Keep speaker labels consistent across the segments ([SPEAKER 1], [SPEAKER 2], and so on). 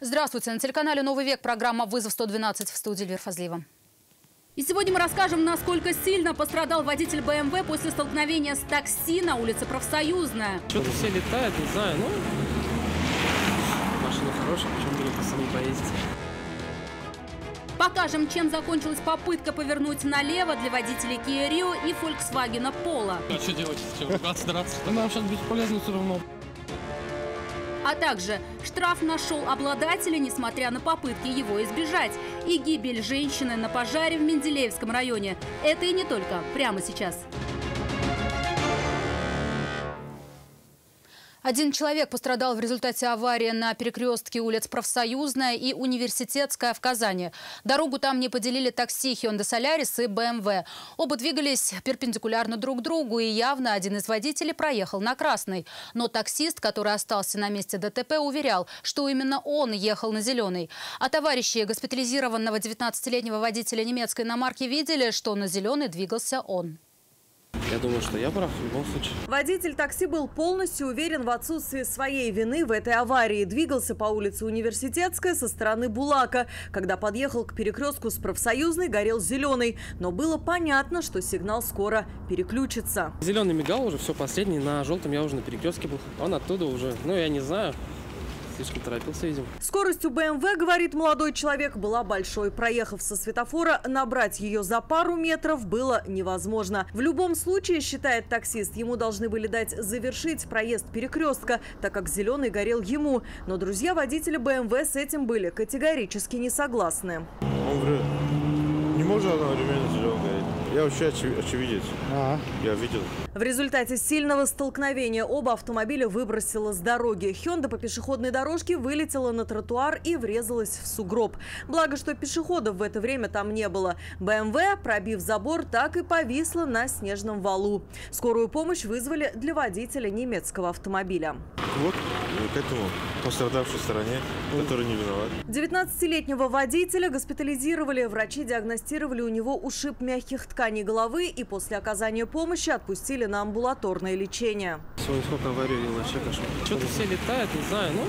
[SPEAKER 1] Здравствуйте. На телеканале «Новый век» программа «Вызов 112» в студии Эльвира Фазлиева.
[SPEAKER 2] И сегодня мы расскажем, насколько сильно пострадал водитель БМВ после столкновения с такси на улице Профсоюзная.
[SPEAKER 3] Что-то все летают, не знаю, ну... Машина хорошая, почему бы не по самой поездить.
[SPEAKER 2] Покажем, чем закончилась попытка повернуть налево для водителей Kia Rio и Volkswagen Polo.
[SPEAKER 3] А что делать? Что, ругаться, драться? Нам сейчас бесполезно все равно.
[SPEAKER 2] А также штраф нашел обладателя, несмотря на попытки его избежать. И гибель женщины на пожаре в Менделеевском районе. Это и не только. Прямо сейчас.
[SPEAKER 1] Один человек пострадал в результате аварии на перекрестке улиц Профсоюзная и Университетская в Казани. Дорогу там не поделили такси Hyundai Solaris и BMW. Оба двигались перпендикулярно друг другу, и явно один из водителей проехал на красный. Но таксист, который остался на месте ДТП, уверял, что именно он ехал на зеленый. А товарищи госпитализированного 19-летнего водителя немецкой иномарки видели, что на зеленый двигался он.
[SPEAKER 3] Я думаю, что я прав в любом случае.
[SPEAKER 4] Водитель такси был полностью уверен в отсутствии своей вины в этой аварии. Двигался по улице Университетская со стороны Булака. Когда подъехал к перекрестку с Профсоюзной, горел зеленый. Но было понятно, что сигнал скоро переключится.
[SPEAKER 3] Зеленый мигал уже, все, последний. На желтом я уже на перекрестке был. Он оттуда уже, ну я не знаю. Слишком торопился, видимо.
[SPEAKER 4] Скорость у БМВ, говорит молодой человек, была большой. Проехав со светофора, набрать ее за пару метров было невозможно. В любом случае, считает таксист, ему должны были дать завершить проезд перекрестка, так как зеленый горел ему. Но друзья водителя БМВ с этим были категорически не согласны.
[SPEAKER 5] Он врет. Не может одновременно зеленый гореть. Я вообще очевидец. Я видел.
[SPEAKER 4] В результате сильного столкновения оба автомобиля выбросило с дороги. Hyundai по пешеходной дорожке вылетела на тротуар и врезалась в сугроб. Благо, что пешеходов в это время там не было. БМВ, пробив забор, так и повисла на снежном валу. Скорую помощь вызвали для водителя немецкого автомобиля.
[SPEAKER 5] Вот к этому пострадавшей стороне, который не виноват. 19-летнего
[SPEAKER 4] водителя госпитализировали. Врачи диагностировали у него ушиб мягких тканей головы и после оказания помощи отпустили на амбулаторное лечение.
[SPEAKER 3] Сегодня сколько аварий видел, вообще кошмар. Что-то все летают, не знаю, ну...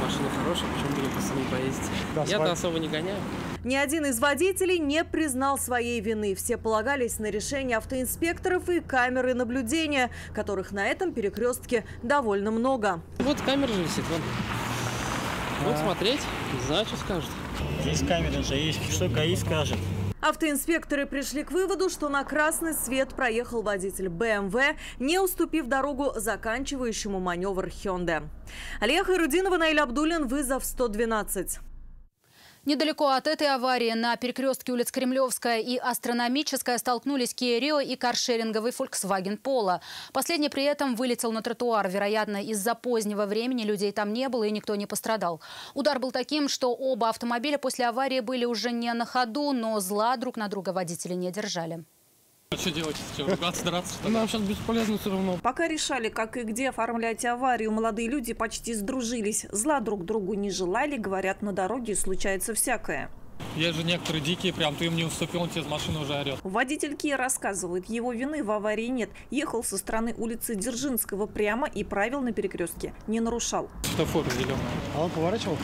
[SPEAKER 3] Машина хорошая, почему бы не по самой поездить. Я-то особо не гоняю.
[SPEAKER 4] Ни один из водителей не признал своей вины. Все полагались на решение автоинспекторов и камеры наблюдения, которых на этом перекрестке довольно много.
[SPEAKER 3] Вот камера же висит, вон. Вот смотреть, не знаю, что скажут.
[SPEAKER 6] Здесь камера же есть, что ГАИ скажет.
[SPEAKER 4] Автоинспекторы пришли к выводу, что на красный свет проехал водитель БМВ, не уступив дорогу заканчивающему маневр Hyundai. Алия Хайрудинова, Наиль Абдуллин, вызов 112.
[SPEAKER 1] Недалеко от этой аварии на перекрестке улиц Кремлевская и Астрономическая столкнулись Kia Rio и каршеринговый Volkswagen Polo. Последний при этом вылетел на тротуар. Вероятно, из-за позднего времени людей там не было и никто не пострадал. Удар был таким, что оба автомобиля после аварии были уже не на ходу, но зла друг на друга водители не держали.
[SPEAKER 3] А что делать? Что, ругаться, драться? Нам сейчас бесполезно все равно.
[SPEAKER 7] Пока решали, как и где оформлять аварию, молодые люди почти сдружились. Зла друг другу не желали, говорят, на дороге случается всякое.
[SPEAKER 8] Есть же некоторые дикие, прям ты им не уступил, он тебе с машины уже орет.
[SPEAKER 7] Водитель Kia рассказывает, его вины в аварии нет. Ехал со стороны улицы Дзержинского прямо и правил на перекрестке не нарушал.
[SPEAKER 8] Светофор зеленый.
[SPEAKER 6] А он поворачивал?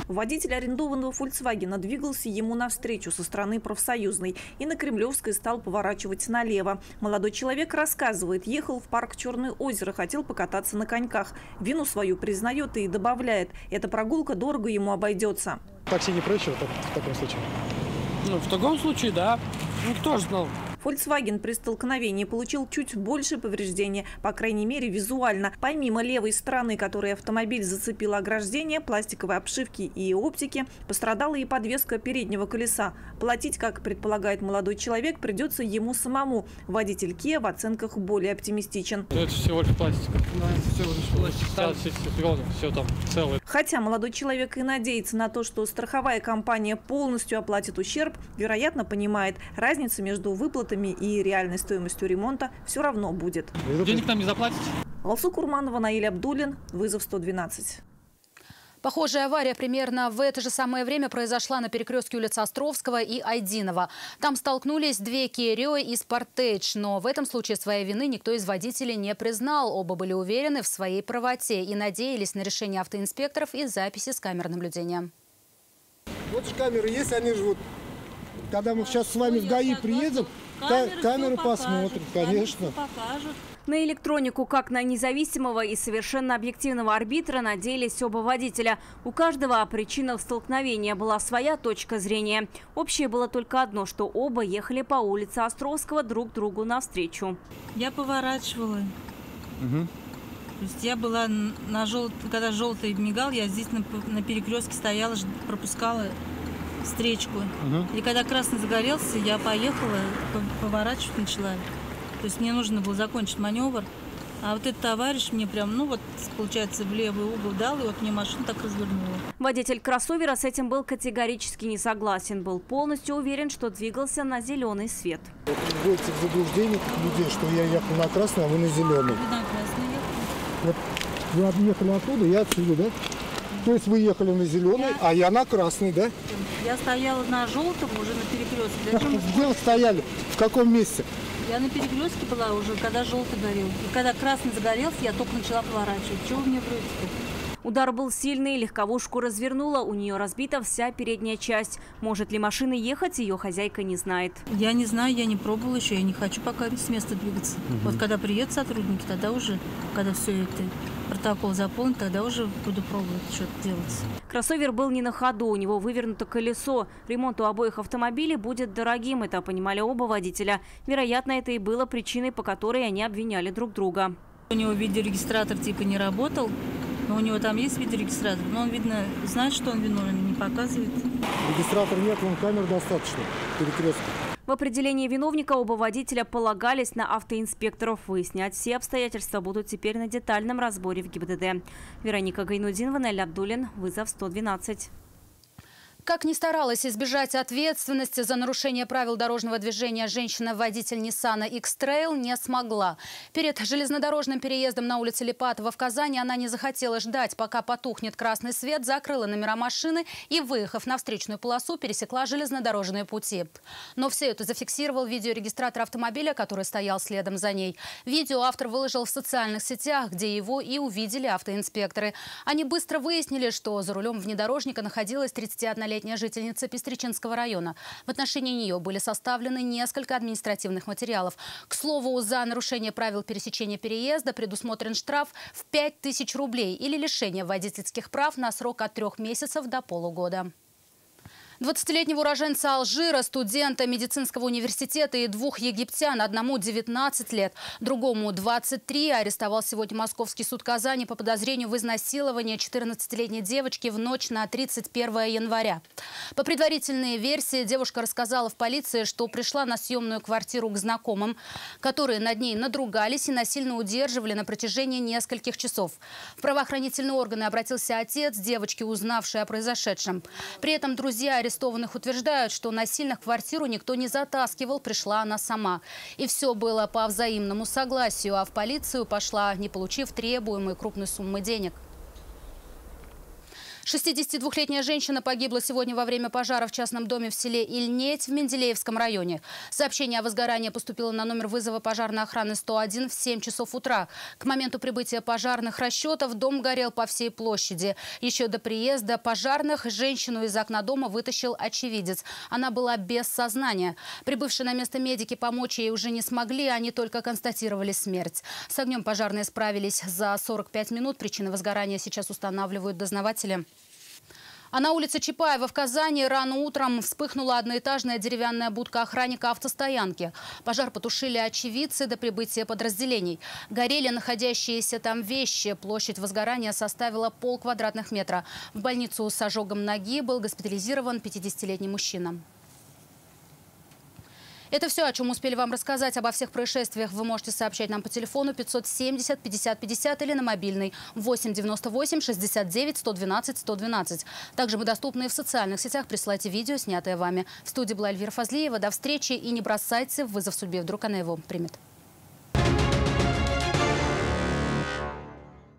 [SPEAKER 7] Водитель арендованного Volkswagen двигался ему навстречу со стороны Профсоюзной и на Кремлевской стал поворачивать налево. Молодой человек рассказывает, ехал в парк Черное озеро, хотел покататься на коньках. Вину свою признает и добавляет, эта прогулка дорого ему обойдется.
[SPEAKER 6] Такси не проще в таком случае?
[SPEAKER 3] Ну, в таком случае, да. Ну, кто же знал?
[SPEAKER 7] Volkswagen при столкновении получил чуть больше повреждения, по крайней мере визуально. Помимо левой стороны, которой автомобиль зацепил ограждение, пластиковой обшивки и оптики, пострадала и подвеска переднего колеса. Платить, как предполагает молодой человек, придется ему самому. Водитель Kia в оценках более оптимистичен.
[SPEAKER 8] Это всего лишь пластик. Да, это всего лишь пластик. Все там целое.
[SPEAKER 7] Хотя молодой человек и надеется на то, что страховая компания полностью оплатит ущерб, вероятно, понимает, разница между выплатами и реальной стоимостью ремонта все равно будет.
[SPEAKER 8] Денег нам не заплатите?
[SPEAKER 7] Алсу Курманова, Наиль Абдуллин, вызов 112.
[SPEAKER 1] Похожая авария примерно в это же самое время произошла на перекрестке улиц Островского и Айдинова. Там столкнулись две Kia Rio и Sportage, но в этом случае своей вины никто из водителей не признал. Оба были уверены в своей правоте и надеялись на решение автоинспекторов и записи с камер наблюдения.
[SPEAKER 9] Вот же камеры есть, они же вот, когда мы сейчас с вами в ГАИ приедем, камеры посмотрят, конечно.
[SPEAKER 2] На электронику, как на независимого и совершенно объективного арбитра, надеялись оба водителя. У каждого о причинах столкновения была своя точка зрения. Общее было только одно, что оба ехали по улице Островского друг другу навстречу.
[SPEAKER 10] Я поворачивала. То есть я была когда желтый мигал, я здесь на перекрестке стояла, пропускала встречку. И когда красный загорелся, я поехала, поворачивать начала. То есть мне нужно было закончить маневр. А вот этот товарищ мне прям, получается, в левый угол дал, и вот мне машину так развернула.
[SPEAKER 2] Водитель кроссовера с этим был категорически не согласен. Был полностью уверен, что двигался на зеленый свет.
[SPEAKER 9] Это вводится в заблуждение людей, что я ехал на красный, а вы на зеленый.
[SPEAKER 10] Вы на красный ехали?
[SPEAKER 9] Вот вы объехали оттуда, я отсюда, да? То есть вы ехали на зеленый, а я на красный, да?
[SPEAKER 10] Я стояла на желтом уже на перекрестке.
[SPEAKER 9] Где вы стояли? В каком месте?
[SPEAKER 10] Я на перекрестке была уже, когда желтый горел. И когда красный загорелся, я только начала поворачивать. Чего вы мне врете-то?
[SPEAKER 2] Удар был сильный, легковушку развернула, у нее разбита вся передняя часть. Может ли машина ехать, ее хозяйка не знает.
[SPEAKER 10] Я не знаю, я не пробовала еще, я не хочу пока с места двигаться. Вот когда приедут сотрудники, тогда уже, когда все это протокол заполнит, тогда уже буду пробовать что-то делать.
[SPEAKER 2] Кроссовер был не на ходу, у него вывернуто колесо. Ремонт у обоих автомобилей будет дорогим, это понимали оба водителя. Вероятно, это и было причиной, по которой они обвиняли друг друга.
[SPEAKER 10] У него видеорегистратор типа не работал, но у него там есть видеорегистратор, но он, видно, знает, что он виновен, не показывает.
[SPEAKER 9] Регистратор нет, вон камер достаточно, перекрестка.
[SPEAKER 2] В определении виновника оба водителя полагались на автоинспекторов. Выяснять все обстоятельства будут теперь на детальном разборе в ГИБДД. Вероника Гайнудинова, Наиль Абдуллин, вызов 112.
[SPEAKER 1] Как ни старалась избежать ответственности за нарушение правил дорожного движения, женщина-водитель Ниссана X-Trail не смогла. Перед железнодорожным переездом на улице Липатова в Казани она не захотела ждать, пока потухнет красный свет, закрыла номера машины и, выехав на встречную полосу, пересекла железнодорожные пути. Но все это зафиксировал видеорегистратор автомобиля, который стоял следом за ней. Видео автор выложил в социальных сетях, где его и увидели автоинспекторы. Они быстро выяснили, что за рулем внедорожника находилась 31-летняя жительница Пестричинского района. В отношении нее были составлены несколько административных материалов. К слову, за нарушение правил пересечения переезда предусмотрен штраф в 5000 рублей или лишение водительских прав на срок от 3 месяцев до полугода. 20-летнего уроженца Алжира, студента медицинского университета и 2 египтян, одному 19 лет, другому 23, арестовал сегодня Московский суд Казани по подозрению в изнасиловании 14-летней девочки в ночь на 31 января. По предварительной версии, девушка рассказала в полиции, что пришла на съемную квартиру к знакомым, которые над ней надругались и насильно удерживали на протяжении нескольких часов. В правоохранительные органы обратился отец девочки, узнавший о произошедшем. При этом друзья арестованных утверждают, что насильно в квартиру никто не затаскивал, пришла она сама. И все было по взаимному согласию, а в полицию пошла, не получив требуемой крупной суммы денег. 62-летняя женщина погибла сегодня во время пожара в частном доме в селе Ильнеть в Менделеевском районе. Сообщение о возгорании поступило на номер вызова пожарной охраны 101 в 7 часов утра. К моменту прибытия пожарных расчетов дом горел по всей площади. Еще до приезда пожарных женщину из окна дома вытащил очевидец. Она была без сознания. Прибывшие на место медики помочь ей уже не смогли, они только констатировали смерть. С огнем пожарные справились за 45 минут. Причины возгорания сейчас устанавливают дознаватели. А на улице Чапаева в Казани рано утром вспыхнула одноэтажная деревянная будка охранника автостоянки. Пожар потушили очевидцы до прибытия подразделений. Горели находящиеся там вещи. Площадь возгорания составила пол квадратных метра. В больницу с ожогом ноги был госпитализирован 50-летний мужчина. Это все, о чем успели вам рассказать. Обо всех происшествиях вы можете сообщать нам по телефону 570 50 50 или на мобильный 8 98 69 112 112. Также мы доступны и в социальных сетях. Присылайте видео, снятое вами. В студии была Эльвира Фазлиева. До встречи и не бросайте вызов судьбе. Вдруг она его примет.